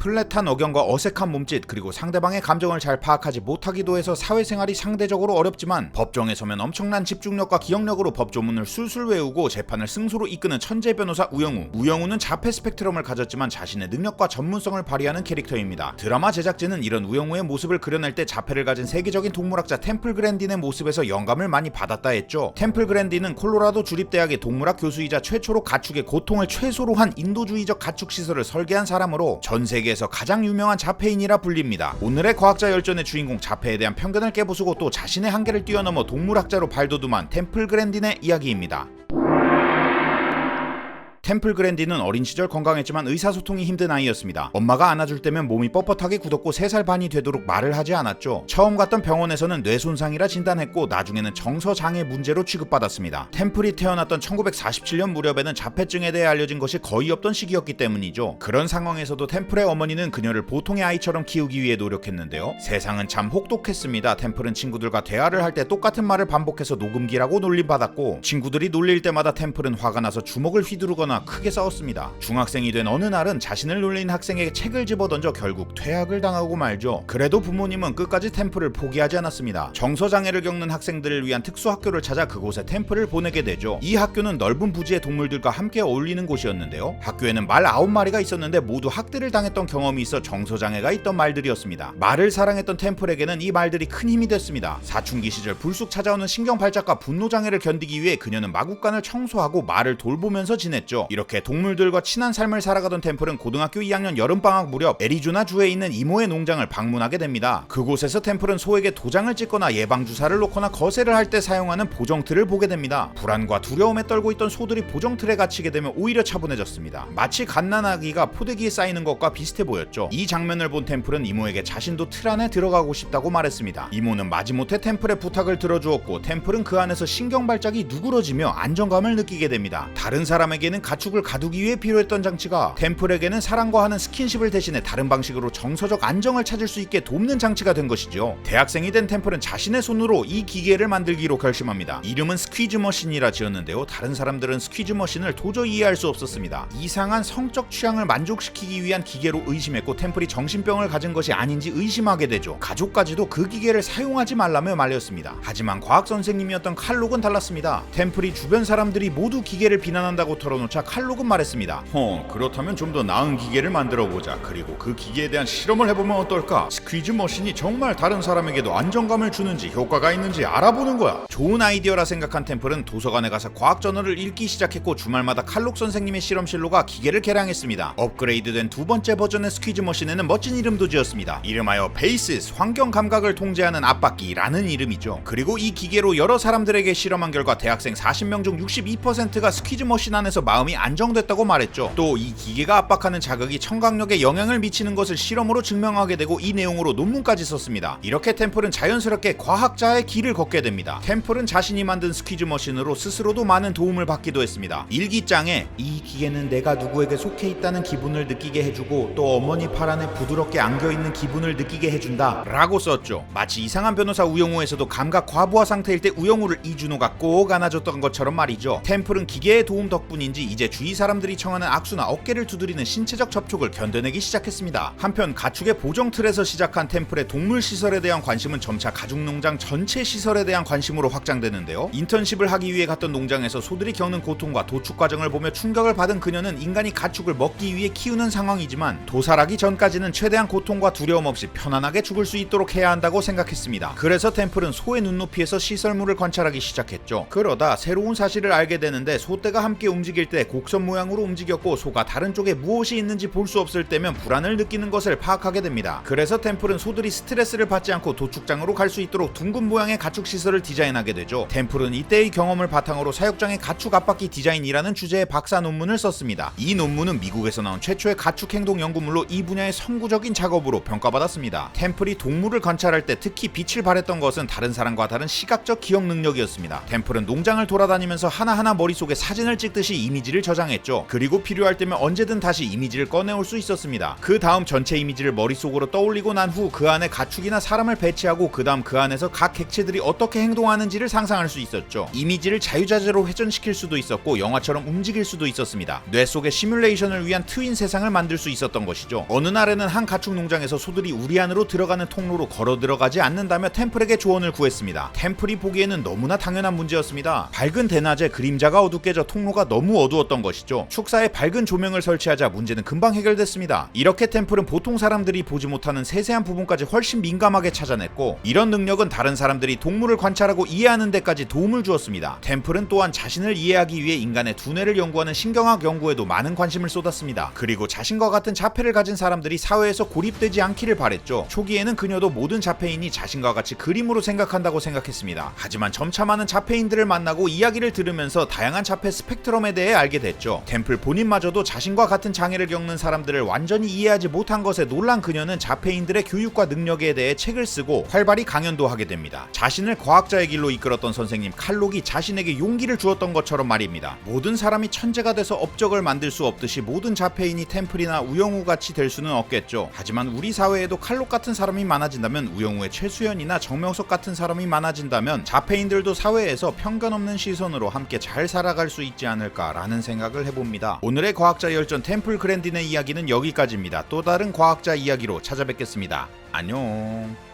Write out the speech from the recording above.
플랫한 억양과 어색한 몸짓, 그리고 상대방의 감정을 잘 파악하지 못하기도 해서 사회생활이 상대적으로 어렵지만 법정에 서면 엄청난 집중력과 기억력으로 법조문을 술술 외우고 재판을 승소로 이끄는 천재 변호사 우영우. 우영우는 자폐 스펙트럼을 가졌지만 자신의 능력과 전문성을 발휘하는 캐릭터입니다. 드라마 제작진은 이런 우영우의 모습을 그려낼 때 자폐를 가진 세계적인 동물학자 템플 그랜딘의 모습에서 영감을 많이 받았다 했죠. 템플 그랜딘은 콜로라도 주립대학의 동물학 교수이자 최초로 가축의 고통을 최소로 한 인도주의적 가축 시설을 설계한 사람으로 전 세계에서 가장 유명한 자폐인이라 불립니다. 오늘의 과학자 열전의 주인공, 자폐에 대한 편견을 깨부수고 또 자신의 한계를 뛰어넘어 동물학자로 발돋움한 템플 그랜딘의 이야기입니다. 템플 그랜딘은 어린 시절 건강했지만 의사소통이 힘든 아이였습니다. 엄마가 안아줄 때면 몸이 뻣뻣하게 굳었고 3살 반이 되도록 말을 하지 않았죠. 처음 갔던 병원에서는 뇌손상이라 진단했고 나중에는 정서장애 문제로 취급받았습니다. 템플이 태어났던 1947년 무렵에는 자폐증에 대해 알려진 것이 거의 없던 시기였기 때문이죠. 그런 상황에서도 템플의 어머니는 그녀를 보통의 아이처럼 키우기 위해 노력했는데요. 세상은 참 혹독했습니다. 템플은 친구들과 대화를 할 때 똑같은 말을 반복해서 녹음기라고 놀림받았고, 친구들이 놀릴 때마다 템플은 화가 나서 주먹을 휘두르거나 크게 싸웠습니다. 중학생이 된 어느 날은 자신을 놀린 학생에게 책을 집어던져 결국 퇴학을 당하고 말죠. 그래도 부모님은 끝까지 템플을 포기하지 않았습니다. 정서장애를 겪는 학생들을 위한 특수학교를 찾아 그곳에 템플을 보내게 되죠. 이 학교는 넓은 부지의 동물들과 함께 어울리는 곳이었는데요. 학교에는 말 9마리가 있었는데 모두 학대를 당했던 경험이 있어 정서장애가 있던 말들이었습니다. 말을 사랑했던 템플에게는 이 말들이 큰 힘이 됐습니다. 사춘기 시절 불쑥 찾아오는 신경발작과 분노장애를 견디기 위해 그녀는 마구간을 청소하고 말을 돌보면서 지냈죠. 이렇게 동물들과 친한 삶을 살아가던 템플은 고등학교 2학년 여름방학 무렵 애리조나주에 있는 이모의 농장을 방문하게 됩니다. 그곳에서 템플은 소에게 도장을 찍거나 예방주사를 놓거나 거세를 할 때 사용하는 보정틀을 보게 됩니다. 불안과 두려움에 떨고 있던 소들이 보정틀에 갇히게 되면 오히려 차분해졌습니다. 마치 갓난아기가 포대기에 쌓이는 것과 비슷해 보였죠. 이 장면을 본 템플은 이모에게 자신도 틀 안에 들어가고 싶다고 말했습니다. 이모는 마지못해 템플의 부탁을 들어주었고, 템플은 그 안에서 신경발작이 누그러지며 안정감을 느끼게 됩니다. 다른 사람에게는 가축을 가두기 위해 필요했던 장치가 템플에게는 사랑과 하는 스킨십을 대신해 다른 방식으로 정서적 안정을 찾을 수 있게 돕는 장치가 된 것이죠. 대학생이 된 템플은 자신의 손으로 이 기계를 만들기로 결심합니다. 이름은 스퀴즈 머신이라 지었는데요. 다른 사람들은 스퀴즈 머신을 도저히 이해할 수 없었습니다. 이상한 성적 취향을 만족시키기 위한 기계로 의심했고, 템플이 정신병을 가진 것이 아닌지 의심하게 되죠. 가족까지도 그 기계를 사용하지 말라며 말렸습니다. 하지만 과학 선생님이었던 칼록은 달랐습니다. 템플이 주변 사람들이 모두 기계를 비난한다고 털어놓자 칼록은 말했습니다. 그렇다면 좀 더 나은 기계를 만들어보자. 그리고 그 기계에 대한 실험을 해보면 어떨까? 스퀴즈 머신이 정말 다른 사람에게도 안정감을 주는지 효과가 있는지 알아보는 거야. 좋은 아이디어라 생각한 템플은 도서관에 가서 과학 저널을 읽기 시작했고, 주말마다 칼록 선생님의 실험실로 가 기계를 개량했습니다. 업그레이드된 두 번째 버전의 스퀴즈 머신에는 멋진 이름도 지었습니다. 이름하여 베이시스, 환경 감각을 통제하는 앞바퀴라는 이름이죠. 그리고 이 기계로 여러 사람들에게 실험한 결과 대학생 40명 중 62%가 스퀴즈 머신 안에서 마음이 안정됐다고 말했죠. 또 이 기계가 압박하는 자극이 청각력에 영향을 미치는 것을 실험으로 증명하게 되고, 이 내용으로 논문까지 썼습니다. 이렇게 템플은 자연스럽게 과학자의 길을 걷게 됩니다. 템플은 자신이 만든 스퀴즈 머신으로 스스로도 많은 도움을 받기도 했습니다. 일기장에 이 기계는 내가 누구에게 속해 있다는 기분을 느끼게 해주고 또 어머니 팔 안에 부드럽게 안겨있는 기분을 느끼게 해준다 라고 썼죠. 마치 이상한 변호사 우영우에서도 감각 과부하 상태일 때 우영우를 이준호가 꼭 안아줬던 것처럼 말이죠. 템플은 기계의 도움 덕분인지 이제 주위 사람들이 청하는 악수나 어깨를 두드리는 신체적 접촉을 견뎌내기 시작했습니다. 한편 가축의 보정틀에서 시작한 템플의 동물 시설에 대한 관심은 점차 가축농장 전체 시설에 대한 관심으로 확장되는데요. 인턴십을 하기 위해 갔던 농장에서 소들이 겪는 고통과 도축 과정을 보며 충격을 받은 그녀는 인간이 가축을 먹기 위해 키우는 상황이지만 도살하기 전까지는 최대한 고통과 두려움 없이 편안하게 죽을 수 있도록 해야 한다고 생각했습니다. 그래서 템플은 소의 눈높이에서 시설물을 관찰하기 시작했죠. 그러다 새로운 사실을 알게 되는데, 소떼가 함께 움직일 때 곡선 모양으로 움직였고, 소가 다른 쪽에 무엇이 있는지 볼 수 없을 때면 불안을 느끼는 것을 파악하게 됩니다. 그래서 템플은 소들이 스트레스를 받지 않고 도축장으로 갈 수 있도록 둥근 모양의 가축 시설을 디자인하게 되죠. 템플은 이때의 경험을 바탕으로 사육장의 가축 앞바퀴 디자인이라는 주제의 박사 논문을 썼습니다. 이 논문은 미국에서 나온 최초의 가축 행동 연구물로 이 분야의 선구적인 작업으로 평가받았습니다. 템플이 동물을 관찰할 때 특히 빛을 발했던 것은 다른 사람과 다른 시각적 기억 능력이었습니다. 템플은 농장을 돌아다니면서 하나하나 머릿속에 사진을 찍듯이 이미지를 이미지를 저장했죠. 그리고 필요할 때면 언제든 다시 이미지를 꺼내올 수 있었습니다. 그 다음 전체 이미지를 머릿속으로 떠올리고 난 후 그 안에 가축이나 사람을 배치하고 그 다음 그 안에서 각 객체들이 어떻게 행동하는지를 상상할 수 있었죠. 이미지를 자유자재로 회전시킬 수도 있었고 영화처럼 움직일 수도 있었습니다. 뇌 속의 시뮬레이션을 위한 트윈 세상을 만들 수 있었던 것이죠. 어느 날에는 한 가축 농장에서 소들이 우리 안으로 들어가는 통로로 걸어 들어가지 않는다며 템플에게 조언을 구했습니다. 템플이 보기에는 너무나 당연한 문제였습니다. 밝은 대낮에 그림자가 어둡게 져 통로가 너무 어두웠던 것이죠. 축사에 밝은 조명을 설치하자 문제는 금방 해결됐습니다. 이렇게 템플은 보통 사람들이 보지 못하는 세세한 부분까지 훨씬 민감하게 찾아냈고, 이런 능력은 다른 사람들이 동물을 관찰하고 이해하는 데까지 도움을 주었습니다. 템플은 또한 자신을 이해하기 위해 인간의 두뇌를 연구하는 신경학 연구에도 많은 관심을 쏟았습니다. 그리고 자신과 같은 자폐를 가진 사람들이 사회에서 고립되지 않기를 바랬죠. 초기에는 그녀도 모든 자폐인이 자신과 같이 그림으로 생각한다고 생각했습니다. 하지만 점차 많은 자폐인들을 만나고 이야기를 들으면서 다양한 자폐 스펙트럼에 대해 알게 됐죠. 템플 본인마저도 자신과 같은 장애를 겪는 사람들을 완전히 이해하지 못한 것에 놀란 그녀는 자폐인들의 교육과 능력에 대해 책을 쓰고 활발히 강연도 하게 됩니다. 자신을 과학자의 길로 이끌었던 선생님 칼록이 자신에게 용기를 주었던 것처럼 말입니다. 모든 사람이 천재가 돼서 업적을 만들 수 없듯이 모든 자폐인이 템플이나 우영우 같이 될 수는 없겠죠. 하지만 우리 사회에도 칼록 같은 사람이 많아진다면, 우영우의 최수연이나 정명석 같은 사람이 많아진다면 자폐인들도 사회에서 편견 없는 시선으로 함께 잘 살아갈 수 있지 않을까라는 생각을 해봅니다. 오늘의 과학자 열전 템플 그랜딘의 이야기는 여기까지입니다. 또 다른 과학자 이야기로 찾아뵙겠습니다. 안녕.